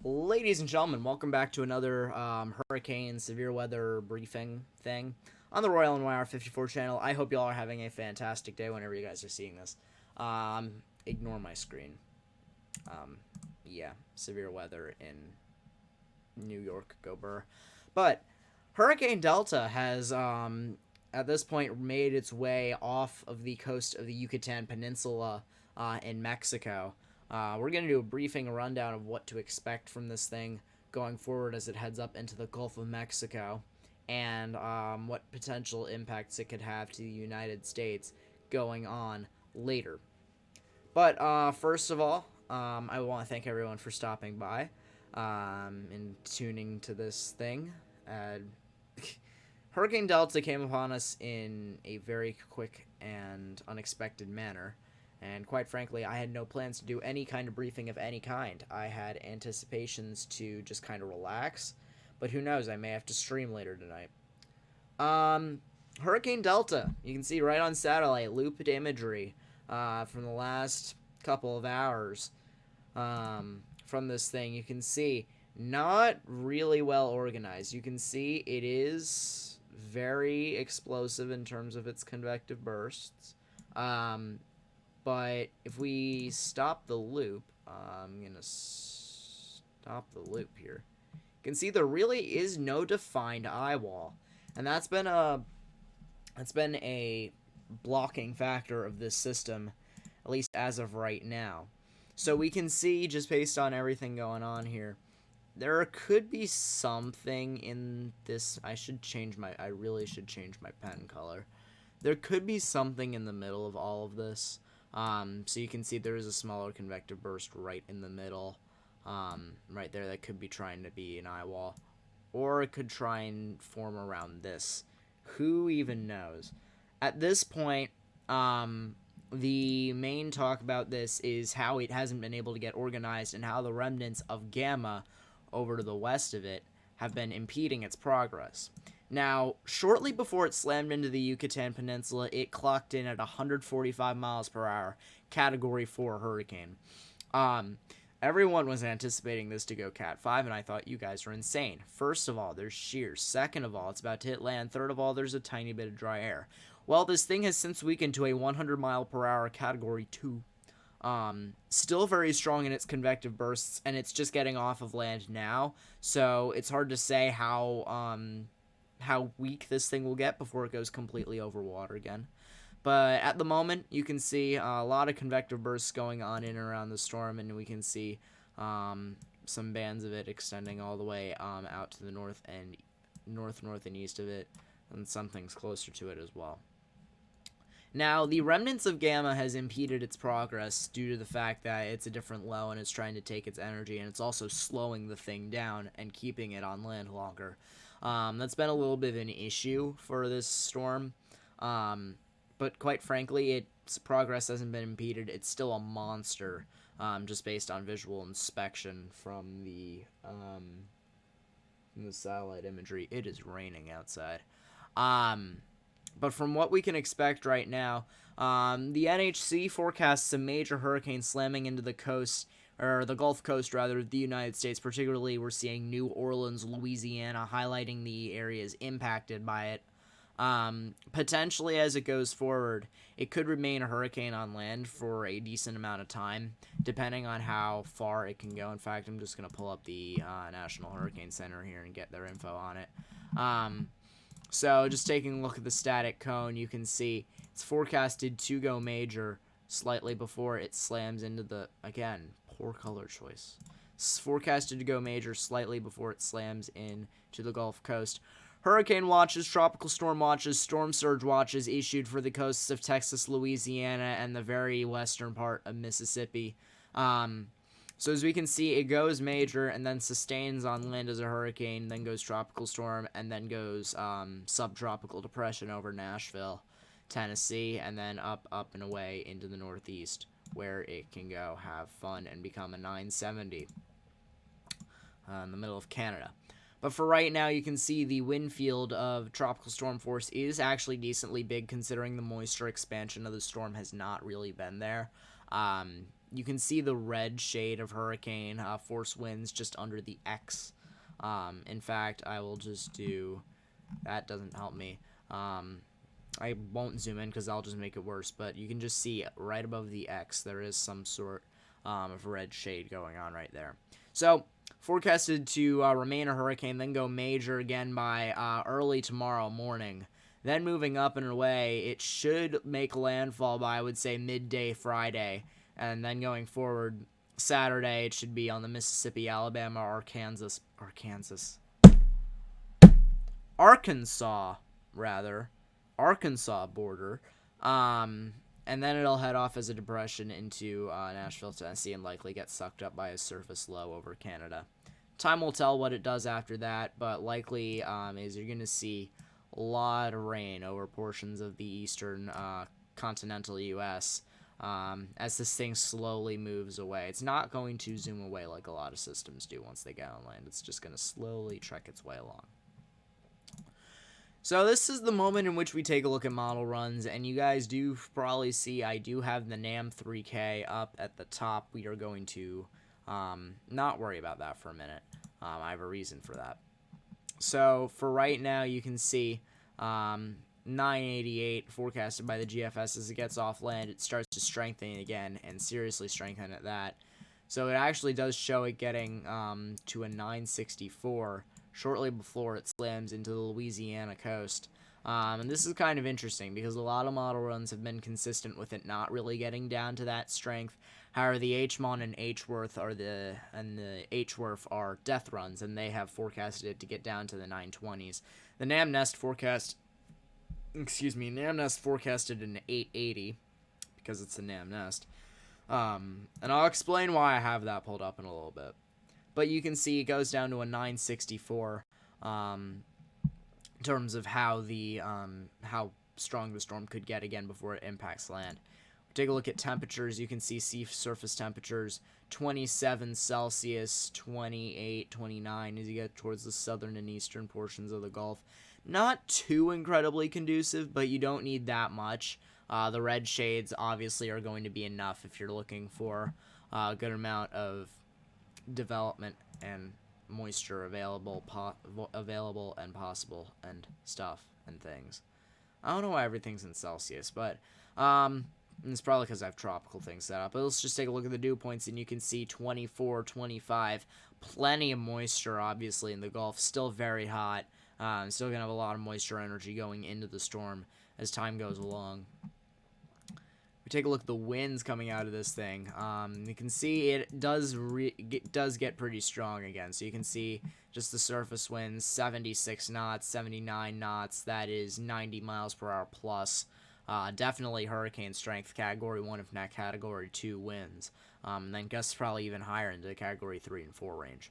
Ladies and gentlemen, welcome back to another hurricane severe weather briefing thing on the Royal NYR 54 channel. I hope y'all are having a fantastic day whenever you guys are seeing this. Ignore my screen. Um, yeah, severe weather in New York, go Burr. But Hurricane Delta has, at this point, made its way off of the coast of the Yucatan Peninsula in Mexico. We're going to do a briefing rundown of what to expect from this thing going forward as it heads up into the Gulf of Mexico and what potential impacts it could have to the United States going on later. But first of all, I want to thank everyone for stopping by and tuning to this thing. Hurricane Delta came upon us in a very quick and unexpected manner. And quite frankly, I had no plans to do any kind of briefing of any kind. I had anticipations to just kind of relax, but who knows, I may have to stream later tonight. Hurricane Delta, you can see right on satellite, looped imagery from the last couple of hours from this thing. You can see not really well organized. You can see it is very explosive in terms of its convective bursts. But if we stop the loop, I'm going to stop the loop here. You can see there really is no defined eye wall. And that's been a blocking factor of this system, at least as of right now. So we can see, just based on everything going on here, there could be something in this. I really should change my pen color. There could be something in the middle of all of this. So you can see there is a smaller convective burst right in the middle, right there, that could be trying to be an eye wall. Or it could try and form around this. Who even knows? At this point, the main talk about this is how it hasn't been able to get organized and how the remnants of Gamma over to the west of it have been impeding its progress. Now, shortly before it slammed into the Yucatan Peninsula, it clocked in at 145 miles per hour, Category 4 hurricane. Everyone was anticipating this to go Cat 5, and I thought you guys were insane. First of all, there's shear. Second of all, it's about to hit land. Third of all, there's a tiny bit of dry air. Well, this thing has since weakened to a 100 mile per hour Category 2. Still very strong in its convective bursts, and it's just getting off of land now, so it's hard to say how weak this thing will get before it goes completely over water again. But at the moment, you can see a lot of convective bursts going on in and around the storm, and we can see some bands of it extending all the way out to the north and east of it, and some things closer to it as well. Now, the remnants of Gamma has impeded its progress due to the fact that it's a different low and it's trying to take its energy, and it's also slowing the thing down and keeping it on land longer. That's been a little bit of an issue for this storm, but quite frankly, its progress hasn't been impeded. It's still a monster, just based on visual inspection from the satellite imagery. It is raining outside. But from what we can expect right now, the NHC forecasts a major hurricane slamming into the coast, or the Gulf Coast, rather, of the United States. Particularly, we're seeing New Orleans, Louisiana, highlighting the areas impacted by it. Potentially, as it goes forward, it could remain a hurricane on land for a decent amount of time, depending on how far it can go. In fact, I'm just going to pull up the National Hurricane Center here and get their info on it. So just taking a look at the static cone, you can see it's forecasted to go major slightly before it slams into the, again, poor color choice. It's forecasted to go major slightly before it slams into the Gulf Coast. Hurricane watches, tropical storm watches, storm surge watches issued for the coasts of Texas, Louisiana, and the very western part of Mississippi. So as we can see, it goes major and then sustains on land as a hurricane, then goes tropical storm, and then goes subtropical depression over Nashville, Tennessee, and then up, and away into the northeast, where it can go have fun and become a 970 in the middle of Canada. But for right now, you can see the wind field of tropical storm force is actually decently big, considering the moisture expansion of the storm has not really been there. You can see the red shade of hurricane force winds just under the X. In fact, I will just do... That doesn't help me. I won't zoom in because I'll just make it worse, but you can just see right above the X there is some sort of red shade going on right there. So, forecasted to remain a hurricane, then go major again by early tomorrow morning. Then moving up and away, it should make landfall by, I would say, midday Friday. And then going forward, Saturday, it should be on the Mississippi, Alabama, Arkansas, Arkansas border. And then it'll head off as a depression into Nashville, Tennessee, and likely get sucked up by a surface low over Canada. Time will tell what it does after that, but likely is you're going to see a lot of rain over portions of the eastern continental U.S. As this thing slowly moves away. It's not going to zoom away like a lot of systems do once they get on land. It's just going to slowly trek its way along. So this is the moment in which we take a look at model runs, and you guys do probably see I do have the NAM 3K up at the top. We are going to not worry about that for a minute. I have a reason for that. So for right now, you can see 988 forecasted by the GFS. As it gets off land, it starts to strengthen again, and seriously strengthen at that. So it actually does show it getting to a 964 shortly before it slams into the Louisiana coast. And this is kind of interesting because a lot of model runs have been consistent with it not really getting down to that strength. However, the HMON and HWRF are death runs, and they have forecasted it to get down to the 920s. The NamNest forecasted an 880 because it's a NamNest. And I'll explain why I have that pulled up in a little bit. But you can see it goes down to a 964 in terms of how strong the storm could get again before it impacts land. Take a look at temperatures. You can see sea surface temperatures 27 Celsius, 28, 29 as you get towards the southern and eastern portions of the Gulf. Not too incredibly conducive, but you don't need that much. The red shades obviously are going to be enough if you're looking for a good amount of development and moisture available and possible and stuff and things. I don't know why everything's in Celsius, but it's probably because I have tropical things set up. But let's just take a look at the dew points, and you can see 24, 25, plenty of moisture obviously in the Gulf, still very hot. Still gonna have a lot of moisture energy going into the storm as time goes along. We take a look at the winds coming out of this thing. You can see it does get pretty strong again. So you can see just the surface winds, 76 knots, 79 knots. That is 90 miles per hour plus. Definitely hurricane strength, Category 1 if not Category 2 winds. And then gusts probably even higher into the Category 3 and 4 range.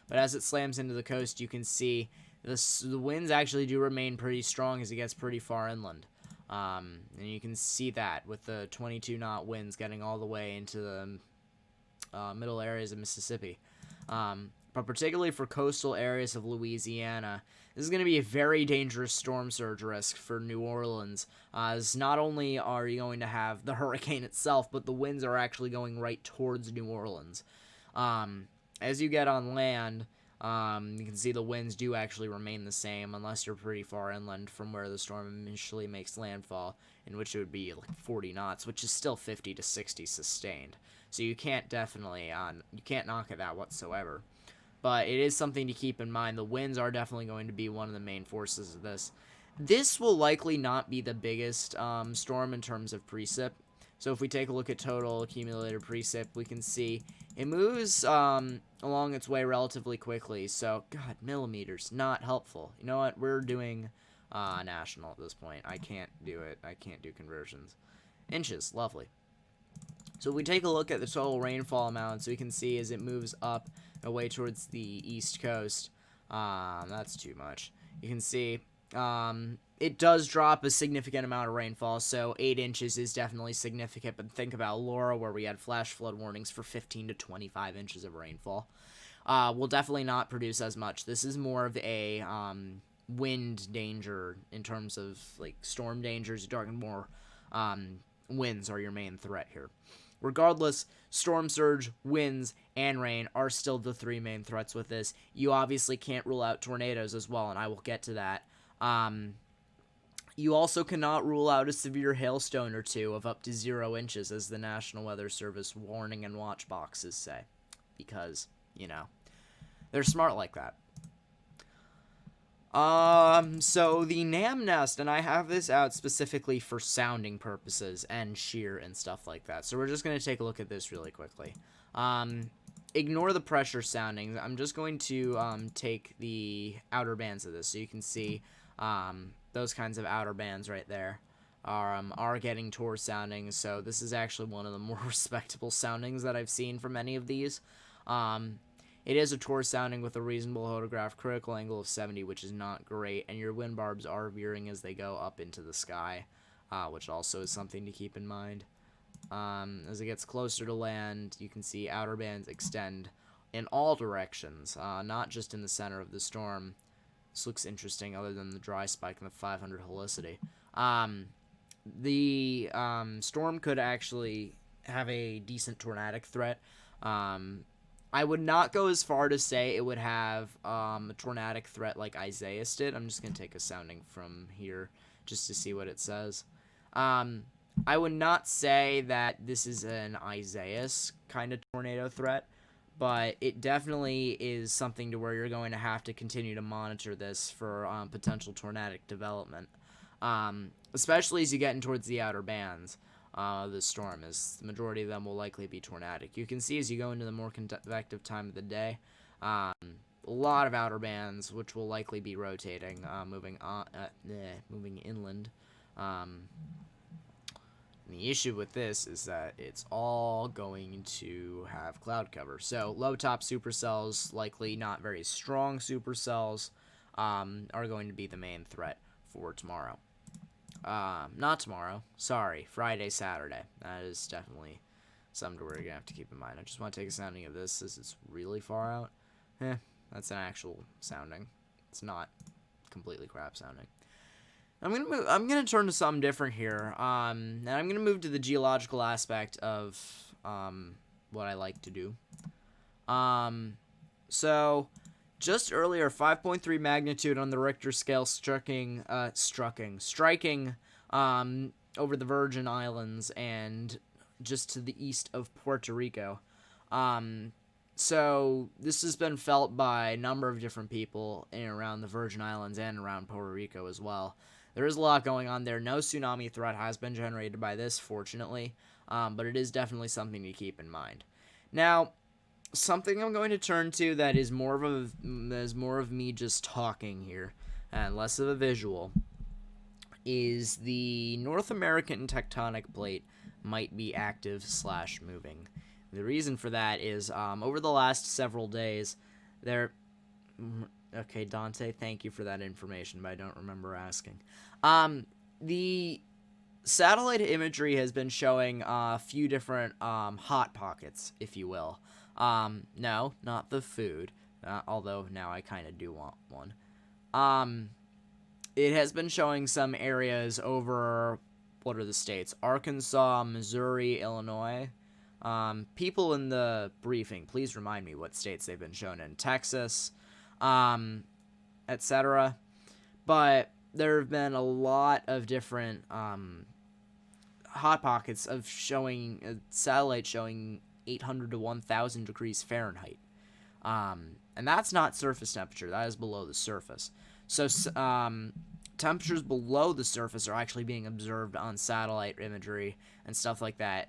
But as it slams into the coast, you can see the winds actually do remain pretty strong as it gets pretty far inland. And you can see that with the 22 knot winds getting all the way into the middle areas of Mississippi. But particularly for coastal areas of Louisiana, this is going to be a very dangerous storm surge risk for New Orleans, as not only are you going to have the hurricane itself, but the winds are actually going right towards New Orleans. As you get on land, you can see the winds do actually remain the same unless you're pretty far inland from where the storm initially makes landfall, in which it would be like 40 knots, which is still 50 to 60 sustained. So you can't knock at that whatsoever. But it is something to keep in mind. The winds are definitely going to be one of the main forces of this. This will likely not be the biggest storm in terms of precip. So if we take a look at total accumulated precip, we can see it moves along its way relatively quickly. So, God, millimeters, not helpful. You know what? We're doing national at this point. I can't do it. I can't do conversions. Inches, lovely. So if we take a look at the total rainfall amounts, we can see as it moves up away towards the east coast, that's too much. You can see it does drop a significant amount of rainfall, so 8 inches is definitely significant, but think about Laura, where we had flash flood warnings for 15 to 25 inches of rainfall. Will definitely not produce as much. This is more of a wind danger in terms of like storm dangers. You're talking more winds are your main threat here. regardless, storm surge, winds, and rain are still the three main threats with this. You obviously can't rule out tornadoes as well, and I will get to that. You also cannot rule out a severe hailstone or two of up to 0 inches, as the National Weather Service warning and watch boxes say, because, they're smart like that. So the NAM nest, and I have this out specifically for sounding purposes and shear and stuff like that. So we're just going to take a look at this really quickly. Ignore the pressure soundings. I'm just going to take the outer bands of this, so you can see those kinds of outer bands right there are getting torr soundings. So this is actually one of the more respectable soundings that I've seen from any of these. It is a torr sounding with a reasonable photograph critical angle of 70, which is not great, and your wind barbs are veering as they go up into the sky, which also is something to keep in mind. As it gets closer to land, you can see outer bands extend in all directions, not just in the center of the storm. This looks interesting, other than the dry spike and the 500 helicity. The storm could actually have a decent tornadic threat. I would not go as far to say it would have a tornadic threat like Isaias did. I'm just going to take a sounding from here just to see what it says. I would not say that this is an Isaias kind of tornado threat, but it definitely is something to where you're going to have to continue to monitor this for potential tornadic development, especially as you get in towards the outer bands. The storm, as the majority of them will likely be tornadic. You can see as you go into the more convective time of the day, a lot of outer bands, which will likely be rotating, moving inland. The issue with this is that it's all going to have cloud cover. So low top supercells, likely not very strong supercells, are going to be the main threat for tomorrow. Not tomorrow. Sorry, Friday, Saturday. That is definitely something we're going to have to keep in mind. I just want to take a sounding of this as it's really far out. That's an actual sounding. It's not completely crap sounding. I'm gonna turn to something different here. And I'm gonna move to the geological aspect of what I like to do. So just earlier, 5.3 magnitude on the Richter scale striking over the Virgin Islands and just to the east of Puerto Rico. So this has been felt by a number of different people in and around the Virgin Islands and around Puerto Rico as well. There is a lot going on there. No tsunami threat has been generated by this, fortunately, but it is definitely something to keep in mind. Now, something I'm going to turn to that is more of me just talking here and less of a visual is the North American tectonic plate might be active / moving. The reason for that is over the last several days there. Okay, Dante, thank you for that information, but I don't remember asking. The satellite imagery has been showing a few different hot pockets, if you will. No, not the food, although now I kind of do want one. It has been showing some areas over, what are the states? Arkansas, Missouri, Illinois. People in the briefing, please remind me what states they've been shown in. Texas, etc. But there have been a lot of different hot pockets of showing satellites showing 800 to 1,000 degrees Fahrenheit, and that's not surface temperature. That is below the surface. So temperatures below the surface are actually being observed on satellite imagery and stuff like that.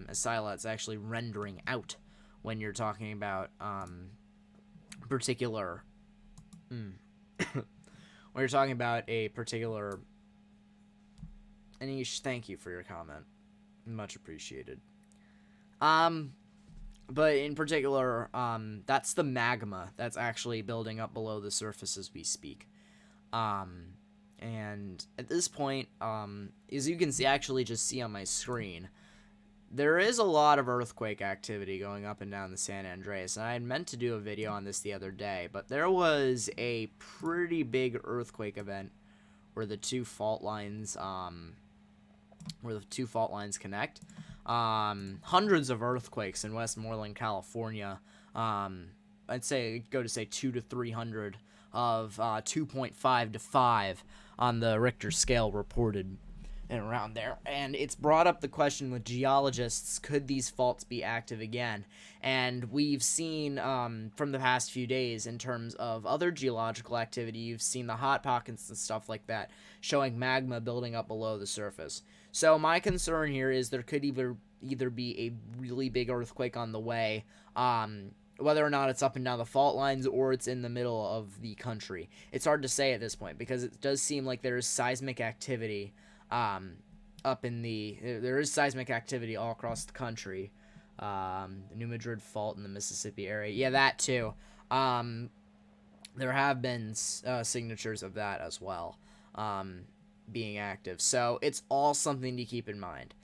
As satellites actually rendering out when you're talking about particular. When you're talking about a particular. Anish, thank you for your comment. Much appreciated. But in particular, that's the magma that's actually building up below the surface as we speak. And at this point, as you can see, actually just see on my screen, there is a lot of earthquake activity going up and down the San Andreas, and I had meant to do a video on this the other day, but there was a pretty big earthquake event where the two fault lines connect. hundreds of earthquakes in Westmoreland, California. I'd say go to say 2 to 300 of 2.5 to 5 on the Richter scale reported and around there. And it's brought up the question with geologists, could these faults be active again? And we've seen from the past few days, in terms of other geological activity, you've seen the hot pockets and stuff like that showing magma building up below the surface. So my concern here is there could either be a really big earthquake on the way, whether or not it's up and down the fault lines or it's in the middle of the country. It's hard to say at this point because it does seem like there is seismic activity there is seismic activity all across the country. The New Madrid Fault in the Mississippi area. Yeah, that too. There have been signatures of that as well being active. So it's all something to keep in mind.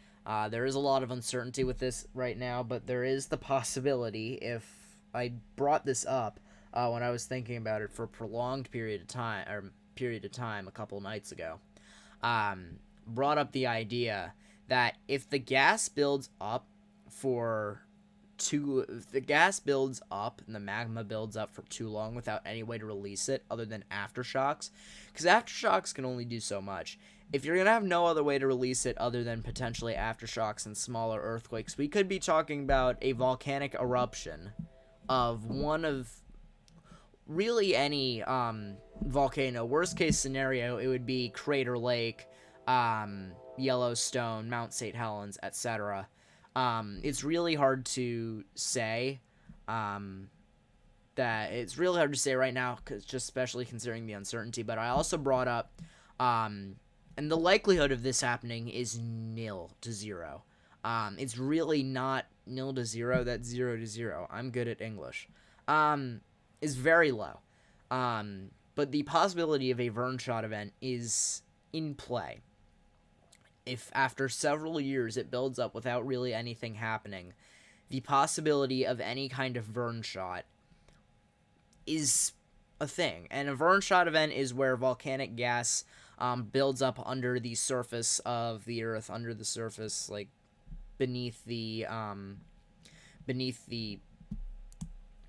There is a lot of uncertainty with this right now, but there is the possibility, if I brought this up when I was thinking about it for a prolonged period of time a couple nights ago, brought up the idea that if the gas builds up if the gas builds up and the magma builds up for too long without any way to release it other than aftershocks, because aftershocks can only do so much. If you're going to have no other way to release it other than potentially aftershocks and smaller earthquakes, we could be talking about a volcanic eruption of one of really any volcano. Worst case scenario, it would be Crater Lake, Yellowstone, Mount St. Helens, etc. It's really hard to say right now, cause just especially considering the uncertainty. But I also brought up, and the likelihood of this happening is 0 to 0. It's really not 0 to 0. That's 0 to 0. I'm good at English. Is very low. But the possibility of a Vernshot event is in play. If after several years it builds up without really anything happening, the possibility of any kind of Vernshot is a thing. And a Vernshot event is where volcanic gas builds up under the surface of the Earth, under the surface, like beneath the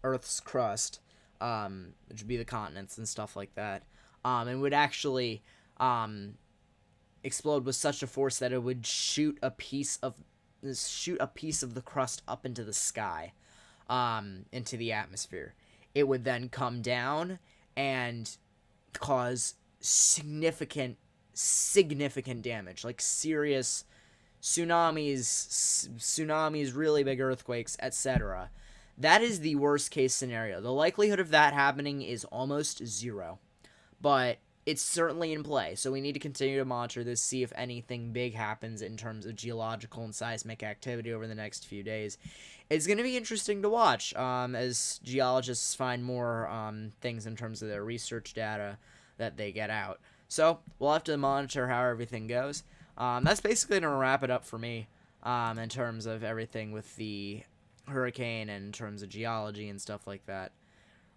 Earth's crust, which would be the continents and stuff like that, and would actually explode with such a force that it would shoot a piece of the crust up into the sky, into the atmosphere. It would then come down and cause significant damage, like serious tsunamis, really big earthquakes, etc. That is the worst case scenario. The likelihood of that happening is almost 0, but it's certainly in play. So we need to continue to monitor this, see if anything big happens in terms of geological and seismic activity over the next few days. It's going to be interesting to watch as geologists find more things in terms of their research data that they get out. So we'll have to monitor how everything goes. That's basically going to wrap it up for me in terms of everything with the hurricane and in terms of geology and stuff like that.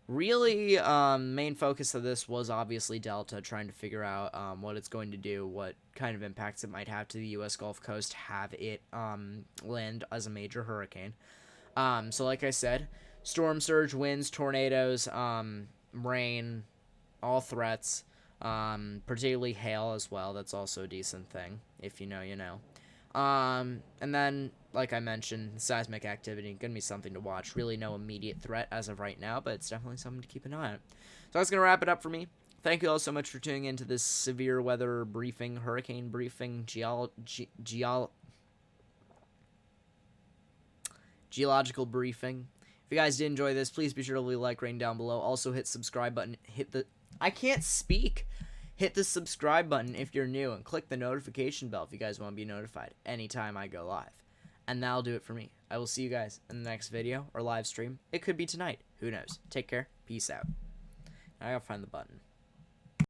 Really, main focus of this was obviously Delta, trying to figure out what it's going to do, what kind of impacts it might have to the U.S. Gulf Coast, have it land as a major hurricane. So like I said, storm surge, winds, tornadoes, rain, all threats, particularly hail as well. That's also a decent thing. If you know, you know. And then, like I mentioned, seismic activity, going to be something to watch. Really no immediate threat as of right now, but it's definitely something to keep an eye on. So that's going to wrap it up for me. Thank you all so much for tuning into this severe weather briefing, hurricane briefing, geological briefing. If you guys did enjoy this, please be sure to leave a like rating down below. Also hit subscribe button. I can't speak. Hit the subscribe button if you're new, and click the notification bell if you guys want to be notified anytime I go live. And that'll do it for me. I will see you guys in the next video or live stream. It could be tonight. Who knows? Take care. Peace out. Now I gotta find the button.